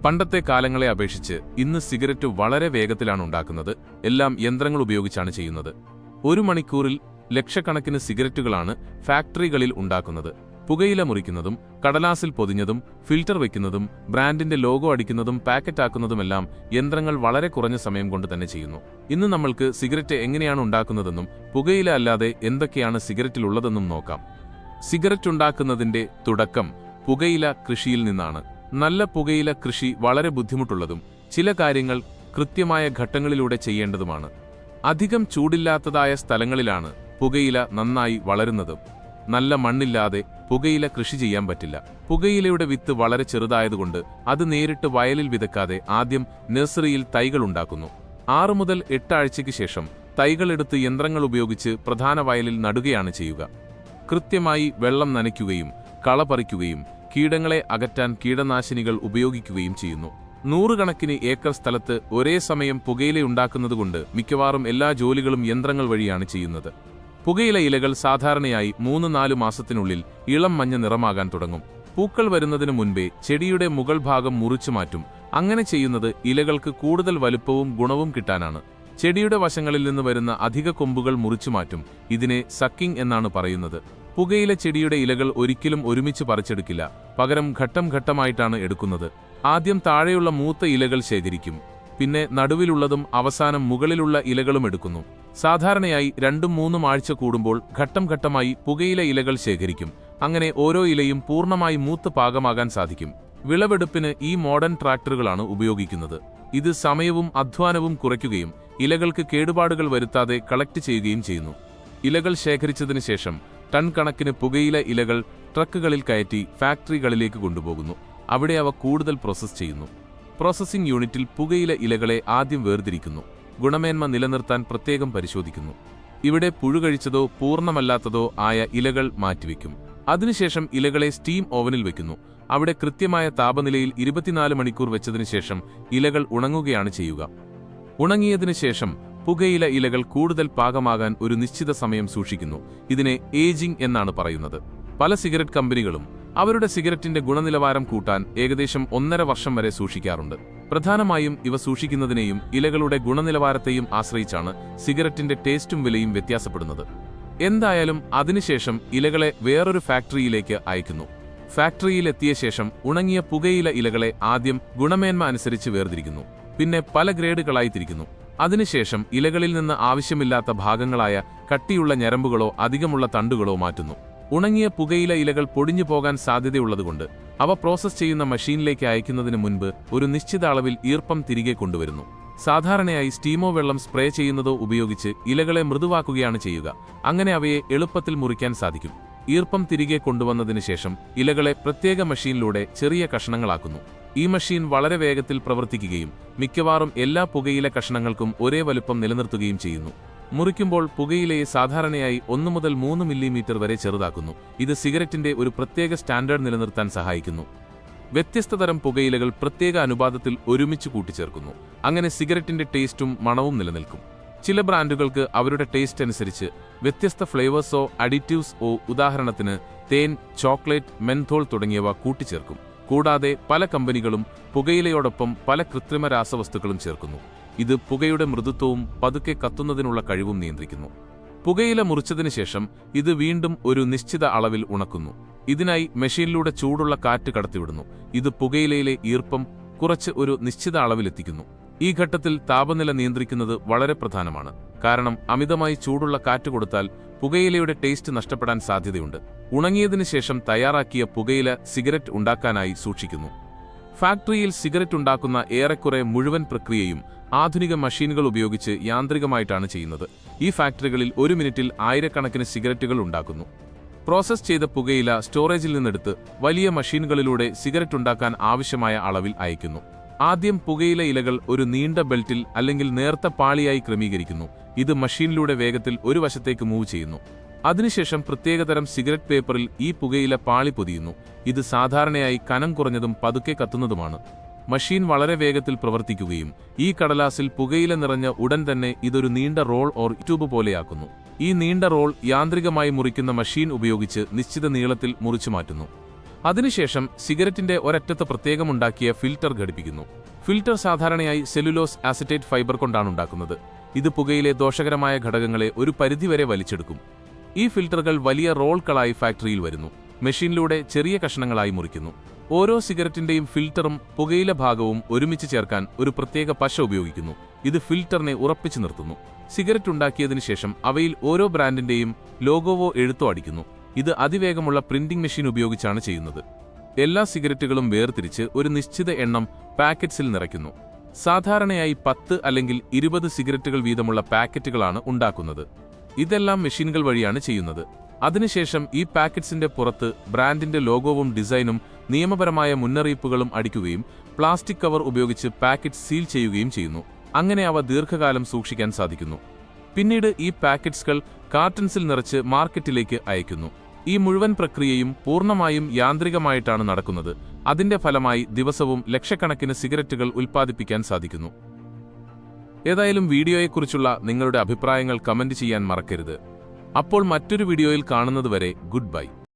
പണ്ടത്തെ കാലങ്ങളെ അപേക്ഷിച്ച് ഇന്ന് സിഗരറ്റ് വളരെ വേഗത്തിലാണ് ഉണ്ടാക്കുന്നത്. എല്ലാം യന്ത്രങ്ങൾ ഉപയോഗിച്ചാണ് ചെയ്യുന്നത്. ഒരു മണിക്കൂറിൽ ലക്ഷക്കണക്കിന് സിഗരറ്റുകളാണ് ഫാക്ടറികളിൽ ഉണ്ടാക്കുന്നത്. പുകയില മുറിക്കുന്നതും കടലാസിൽ പൊതിഞ്ഞതും ഫിൽട്ടർ വയ്ക്കുന്നതും ബ്രാൻഡിന്റെ ലോഗോ അടിക്കുന്നതും പാക്കറ്റാക്കുന്നതുമെല്ലാം യന്ത്രങ്ങൾ വളരെ കുറഞ്ഞ സമയം കൊണ്ട് തന്നെ ചെയ്യുന്നു. ഇന്ന് നമ്മൾക്ക് സിഗരറ്റ് എങ്ങനെയാണ് ഉണ്ടാക്കുന്നതെന്നും പുകയില അല്ലാതെ എന്തൊക്കെയാണ് സിഗരറ്റിലുള്ളതെന്നും നോക്കാം. സിഗരറ്റ് ഉണ്ടാക്കുന്നതിന്റെ തുടക്കം പുകയില കൃഷിയിൽ നിന്നാണ്. നല്ല പുകയില കൃഷി വളരെ ബുദ്ധിമുട്ടുള്ളതും ചില കാര്യങ്ങൾ കൃത്യമായ ഘട്ടങ്ങളിലൂടെ ചെയ്യേണ്ടതുമാണ്. അധികം ചൂടില്ലാത്തതായ സ്ഥലങ്ങളിലാണ് പുകയില നന്നായി വളരുന്നത്. നല്ല മണ്ണില്ലാതെ പുകയില കൃഷി ചെയ്യാൻ പറ്റില്ല. പുകയിലയുടെ വിത്ത് വളരെ ചെറുതായതുകൊണ്ട് അത് നേരിട്ട് വയലിൽ വിതക്കാതെ ആദ്യം നഴ്സറിയിൽ തൈകൾ ഉണ്ടാക്കുന്നു. 6 മുതൽ 8 ആഴ്ചയ്ക്ക് ശേഷം തൈകളെടുത്ത് യന്ത്രങ്ങൾ ഉപയോഗിച്ച് പ്രധാന വയലിൽ നടുകയാണ് ചെയ്യുക. കൃത്യമായി വെള്ളം നനയ്ക്കുകയും കള പറിക്കുകയും കീടങ്ങളെ അകറ്റാൻ കീടനാശിനികൾ ഉപയോഗിക്കുകയും ചെയ്യുന്നു. 100 കണക്കിന് ഏക്കർ സ്ഥലത്ത് ഒരേ സമയം പുകയിലയുണ്ടാക്കുന്നതുകൊണ്ട് മിക്കവാറും എല്ലാ ജോലികളും യന്ത്രങ്ങൾ വഴിയാണ് ചെയ്യുന്നത്. പുകയില ഇലകൾ സാധാരണയായി 3-4 മാസത്തിനുള്ളിൽ ഇളം മഞ്ഞ നിറമാകാൻ തുടങ്ങും. പൂക്കൾ വരുന്നതിനു മുൻപേ ചെടിയുടെ മുകൾ ഭാഗം മുറിച്ചു മാറ്റും. അങ്ങനെ ചെയ്യുന്നത് ഇലകൾക്ക് കൂടുതൽ വലുപ്പവും ഗുണവും കിട്ടാനാണ്. ചെടിയുടെ വശങ്ങളിൽ നിന്ന് വരുന്ന അധിക കൊമ്പുകൾ മുറിച്ചു മാറ്റും. ഇതിനെ സക്കിംഗ് എന്നാണ് പറയുന്നത്. പുകയില ചെടിയുടെ ഇലകൾ ഒരിക്കലും ഒരുമിച്ച് പറിച്ചെടുക്കില്ല. പകരം ഘട്ടം ഘട്ടമായിട്ടാണ് എടുക്കുന്നത്. ആദ്യം താഴെയുള്ള മൂത്ത ഇലകൾ ശേഖരിക്കും. പിന്നെ നടുവിലുള്ളതും അവസാനം മുകളിലുള്ള ഇലകളും എടുക്കുന്നു. സാധാരണയായി 2-3 ആഴ്ച കൂടുമ്പോൾ ഘട്ടം ഘട്ടമായി പുകയില ഇലകൾ ശേഖരിക്കും. അങ്ങനെ ഓരോ ഇലയും പൂർണ്ണമായി മൂത്ത് പാകമാകാൻ സാധിക്കും. വിളവെടുപ്പിന് ഈ മോഡേൺ ട്രാക്ടറുകളാണ് ഉപയോഗിക്കുന്നത്. ഇത് സമയവും അധ്വാനവും കുറയ്ക്കുകയും ഇലകൾക്ക് കേടുപാടുകൾ വരുത്താതെ കളക്ട് ചെയ്യുകയും ചെയ്യുന്നു. ഇലകൾ ശേഖരിച്ചതിനു ശേഷം ടൺ കണക്കിന് പുകയില ഇലകൾ ട്രക്കുകളിൽ കയറ്റി ഫാക്ടറികളിലേക്ക് കൊണ്ടുപോകുന്നു. അവിടെ അവ കൂടുതൽ പ്രോസസ് ചെയ്യുന്നു. പ്രോസസ്സിംഗ് യൂണിറ്റിൽ പുകയില ഇലകളെ ആദ്യം വേർതിരിക്കുന്നു. ഗുണമേന്മ നിലനിർത്താൻ പ്രത്യേകം പരിശോധിക്കുന്നു. ഇവിടെ പുഴുകഴിച്ചതോ പൂർണ്ണമല്ലാത്തതോ ആയ ഇലകൾ മാറ്റിവെക്കും. അതിനുശേഷം ഇലകളെ സ്റ്റീം ഓവനിൽ വെക്കുന്നു. അവിടെ കൃത്യമായ താപനിലയിൽ 24 മണിക്കൂർ വെച്ചതിനു ശേഷം ഇലകൾ ഉണങ്ങുകയാണ് ചെയ്യുക. ഉണങ്ങിയതിനു ശേഷം പുകയില ഇലകൾ കൂടുതൽ പാകമാകാൻ ഒരു നിശ്ചിത സമയം സൂക്ഷിക്കുന്നു. ഇതിനെ ഏജിംഗ് എന്നാണ് പറയുന്നത്. പല സിഗരറ്റ് കമ്പനികളും അവരുടെ സിഗരറ്റിന്റെ ഗുണനിലവാരം കൂട്ടാൻ ഏകദേശം 1.5 വർഷം വരെ സൂക്ഷിക്കാറുണ്ട്. പ്രധാനമായും ഇവ സൂക്ഷിക്കുന്നതിനെയും ഇലകളുടെ ഗുണനിലവാരത്തെയും ആശ്രയിച്ചാണ് സിഗരറ്റിന്റെ ടേസ്റ്റും വിലയും വ്യത്യാസപ്പെടുന്നത്. എന്തായാലും അതിനുശേഷം ഇലകളെ വേറൊരു ഫാക്ടറിയിലേക്ക് അയക്കുന്നു. ഫാക്ടറിയിലെത്തിയ ശേഷം ഉണങ്ങിയ പുകയില ഇലകളെ ആദ്യം ഗുണമേന്മ അനുസരിച്ച് വേർതിരിക്കുന്നു. പിന്നെ പല ഗ്രേഡുകളായി തിരിക്കുന്നു. അതിനുശേഷം ഇലകളിൽ നിന്ന് ആവശ്യമില്ലാത്ത ഭാഗങ്ങളായ കട്ടിയുള്ള ഞരമ്പുകളോ അധികമുള്ള തണ്ടുകളോ മാറ്റുന്നു. ഉണങ്ങിയ പുകയില ഇലകൾ പൊടിഞ്ഞു പോകാൻ സാധ്യതയുള്ളതുകൊണ്ട് അവ പ്രോസസ് ചെയ്യുന്ന മെഷീനിലേക്ക് അയക്കുന്നതിന് മുൻപ് ഒരു നിശ്ചിത അളവിൽ ഈർപ്പം തിരികെ കൊണ്ടുവരുന്നു. സാധാരണയായി സ്റ്റീമോ വെള്ളം സ്പ്രേ ചെയ്യുന്നതോ ഉപയോഗിച്ച് ഇലകളെ മൃദുവാക്കുകയാണ് ചെയ്യുക. അങ്ങനെ അവയെ എളുപ്പത്തിൽ മുറിക്കാൻ സാധിക്കും. ഈർപ്പം തിരികെ കൊണ്ടുവന്നതിനു ശേഷം ഇലകളെ പ്രത്യേക മെഷീനിലൂടെ ചെറിയ കഷണങ്ങളാക്കുന്നു. ഈ മെഷീൻ വളരെ വേഗത്തിൽ പ്രവർത്തിക്കുകയും മിക്കവാറും എല്ലാ പുകയില കഷണങ്ങൾക്കും ഒരേ വലുപ്പം നിലനിർത്തുകയും ചെയ്യുന്നു. മുറിക്കുമ്പോൾ പുകയിലയെ സാധാരണയായി 1 മുതൽ 3 മില്ലിമീറ്റർ വരെ ചെറുതാക്കുന്നു. ഇത് സിഗരറ്റിന്റെ ഒരു പ്രത്യേക സ്റ്റാൻഡേർഡ് നിലനിർത്താൻ സഹായിക്കുന്നു. വ്യത്യസ്ത തരം പുകയിലകൾ പ്രത്യേക അനുപാതത്തിൽ ഒരുമിച്ച് കൂട്ടിച്ചേർക്കുന്നു. അങ്ങനെ സിഗരറ്റിന്റെ ടേസ്റ്റും മണവും നിലനിൽക്കും. ചില ബ്രാൻഡുകൾക്ക് അവരുടെ ടേസ്റ്റ് അനുസരിച്ച് വ്യത്യസ്ത ഫ്ലേവേഴ്സോ അഡിറ്റീവ്സോ, ഉദാഹരണത്തിന് തേൻ, ചോക്ലേറ്റ്, മെൻതോൾ തുടങ്ങിയവ കൂട്ടിച്ചേർക്കും. കൂടാതെ പല കമ്പനികളും പുകയിലയോടൊപ്പം പല കൃത്രിമ രാസവസ്തുക്കളും ചേർക്കുന്നു. ഇത് പുകയുടെ മൃദുത്വവും പതുക്കെ കത്തുന്നതിനുള്ള കഴിവും നിയന്ത്രിക്കുന്നു. പുകയില മുറിച്ചതിനു ശേഷം ഇത് വീണ്ടും ഒരു നിശ്ചിത അളവിൽ ഉണക്കുന്നു. ഇതിനായി മെഷീനിലൂടെ ചൂടുള്ള കാറ്റ് കടത്തിവിടുന്നു. ഇത് പുകയിലയിലെ ഈർപ്പം കുറച്ച് ഒരു നിശ്ചിത അളവിലെത്തിക്കുന്നു. ഈ ഘട്ടത്തിൽ താപനില നിയന്ത്രിക്കുന്നത് വളരെ പ്രധാനമാണ്. കാരണം അമിതമായി ചൂടുള്ള കാറ്റ് കൊടുത്താൽ പുകയിലയുടെ ടേസ്റ്റ് നഷ്ടപ്പെടാൻ സാധ്യതയുണ്ട്. ഉണങ്ങിയതിനു ശേഷം തയ്യാറാക്കിയ പുകയില സിഗരറ്റ് ഉണ്ടാക്കാനായി സൂക്ഷിക്കുന്നു. ഫാക്ടറിയിൽ സിഗരറ്റ് ഉണ്ടാക്കുന്ന ഏറെക്കുറെ മുഴുവൻ പ്രക്രിയയും ആധുനിക മെഷീനുകൾ ഉപയോഗിച്ച് യാന്ത്രികമായിട്ടാണ് ചെയ്യുന്നത്. ഈ ഫാക്ടറികളിൽ 1 മിനിറ്റിൽ ആയിരക്കണക്കിന് സിഗരറ്റുകൾ ഉണ്ടാക്കുന്നു. പ്രോസസ് ചെയ്ത പുകയില സ്റ്റോറേജിൽ നിന്നെടുത്ത് വലിയ മെഷീനുകളിലൂടെ സിഗരറ്റ് ഉണ്ടാക്കാൻ ആവശ്യമായ അളവിൽ അയക്കുന്നു. ആദ്യം പുകയില ഇലകൾ ഒരു നീണ്ട ബെൽറ്റിൽ അല്ലെങ്കിൽ നേർത്ത പാളിയായി ക്രമീകരിക്കുന്നു. ഇത് മെഷീനിലൂടെ വേഗത്തിൽ ഒരു വശത്തേക്ക് മൂവ് ചെയ്യുന്നു. അതിനുശേഷം പ്രത്യേകതരം സിഗരറ്റ് പേപ്പറിൽ ഈ പുകയില പാളി പൊതിയുന്നു. ഇത് സാധാരണയായി കനം കുറഞ്ഞതും പതുക്കെ കത്തുന്നതുമാണ്. മെഷീൻ വളരെ വേഗത്തിൽ പ്രവർത്തിക്കുകയും ഈ കടലാസിൽ പുകയില നിറഞ്ഞ ഉടൻ തന്നെ ഇതൊരു നീണ്ട റോൾ ഓർ ട്യൂബ് പോലെയാക്കുന്നു. ഈ നീണ്ട റോൾ യാന്ത്രികമായി മുറിക്കുന്ന മെഷീൻ ഉപയോഗിച്ച് നിശ്ചിത നീളത്തിൽ മുറിച്ചു മാറ്റുന്നു. അതിനുശേഷം സിഗരറ്റിന്റെ ഒരറ്റത്ത് പ്രത്യേകമുണ്ടാക്കിയ ഫിൽട്ടർ ഘടിപ്പിക്കുന്നു. ഫിൽട്ടർ സാധാരണയായി സെല്ലുലോസ് ആസിറ്റേറ്റ് ഫൈബർ കൊണ്ടാണ് ഉണ്ടാക്കുന്നത്. ഇത് പുകയിലെ ദോഷകരമായ ഘടകങ്ങളെ ഒരു പരിധിവരെ വലിച്ചെടുക്കും. ഈ ഫിൽട്ടറുകൾ വലിയ റോളുകളായി ഫാക്ടറിയിൽ വരുന്നു. മെഷീനിലൂടെ ചെറിയ കഷണങ്ങളായി മുറിക്കുന്നു. ഓരോ സിഗരറ്റിന്റെയും ഫിൽട്ടറും പുകയില ഭാഗവും ഒരുമിച്ച് ചേർക്കാൻ ഒരു പ്രത്യേക പശ ഉപയോഗിക്കുന്നു. ഇത് ഫിൽട്ടറിനെ ഉറപ്പിച്ചു നിർത്തുന്നു. സിഗരറ്റ് ഉണ്ടാക്കിയതിനു ശേഷം അവയിൽ ഓരോ ബ്രാൻഡിന്റെയും ലോഗോവോ എഴുത്തോ അടിക്കുന്നു. ഇത് അതിവേഗമുള്ള പ്രിന്റിംഗ് മെഷീൻ ഉപയോഗിച്ചാണ് ചെയ്യുന്നത്. എല്ലാ സിഗരറ്റുകളും വേർതിരിച്ച് ഒരു നിശ്ചിത എണ്ണം പാക്കറ്റ്സിൽ നിറയ്ക്കുന്നു. സാധാരണയായി 10 അല്ലെങ്കിൽ 20 സിഗരറ്റുകൾ വീതമുള്ള പാക്കറ്റുകളാണ് ഉണ്ടാക്കുന്നത്. ഇതെല്ലാം മെഷീനുകൾ വഴിയാണ് ചെയ്യുന്നത്. അതിനുശേഷം ഈ പാക്കറ്റ്സിന്റെ പുറത്ത് ബ്രാൻഡിന്റെ ലോഗോവും ഡിസൈനും നിയമപരമായ മുന്നറിയിപ്പുകളും അടിക്കുകയും പ്ലാസ്റ്റിക് കവർ ഉപയോഗിച്ച് പാക്കറ്റ് സീൽ ചെയ്യുകയും ചെയ്യുന്നു. അങ്ങനെ അവ ദീർഘകാലം സൂക്ഷിക്കാൻ സാധിക്കുന്നു. പിന്നീട് ഈ പാക്കറ്റ്സുകൾ കാർട്ടൺസിൽ നിറച്ച് മാർക്കറ്റിലേക്ക് അയക്കുന്നു. ഈ മുഴുവൻ പ്രക്രിയയും പൂർണ്ണമായും യാന്ത്രികമായിട്ടാണ് നടക്കുന്നത്. അതിന്റെ ഫലമായി ദിവസവും ലക്ഷക്കണക്കിന് സിഗരറ്റുകൾ ഉൽപ്പാദിപ്പിക്കാൻ സാധിക്കുന്നു. ഏതായാലും വീഡിയോയെക്കുറിച്ചുള്ള നിങ്ങളുടെ അഭിപ്രായങ്ങൾ കമന്റ് ചെയ്യാൻ മറക്കരുത്. അപ്പോൾ മറ്റൊരു വീഡിയോയിൽ കാണുന്നതുവരെ ഗുഡ് ബൈ.